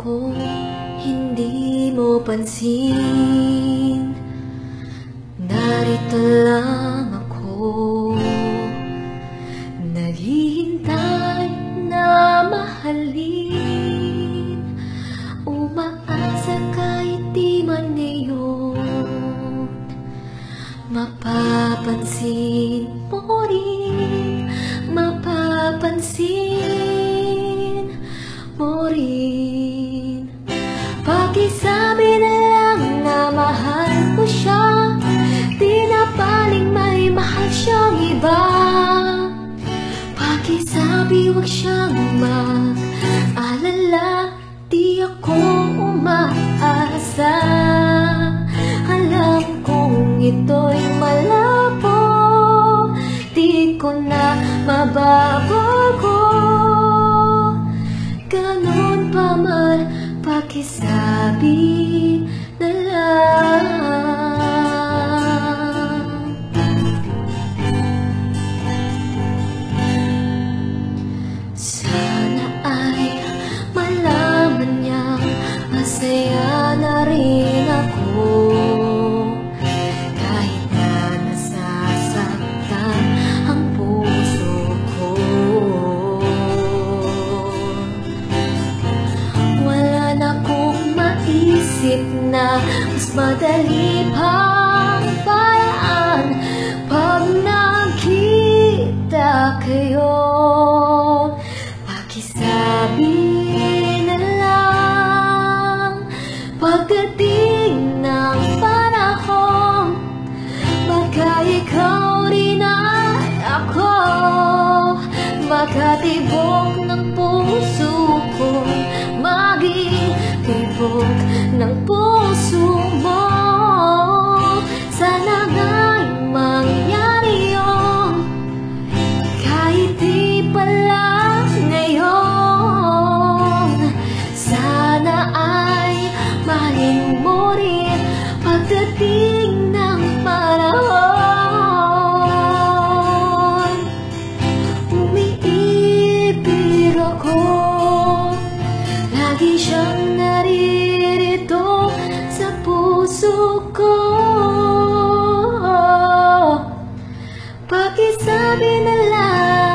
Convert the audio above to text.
ko, hindi mo pansin. Narito lang ako, naghihintay na mahalin. Umaasa kahit di man ngayon, mapapansin mo rin, mapapansin mo rin. Pakisabi na lang na mahal mo siya, di na paling may mahal siyang iba. Pakisabi wag siyang mag-alala, di ako umaasa. Alam kong ito'y malabo, di ko na mababago. Ganun pa man, pakisabi na lang. Sana ay malaman niya, masaya na rin ako. Kahit na nasasaktan ang puso ko, wala na akong maisip na mas madali pang paraan pag nakita kayo. Pakisabi na lang, pagdating ng panahon, baka ikaw rin at ako, makatibok ng puso ko, maging tibok ng puso mo. Sana nga'y mangyari yun, kahit di pala ngayon. Sana ay mahalin mo rin pagdating ng panahon. Umiibig ako, lagi siyang naririto sa puso ko. Pakisabi na lang.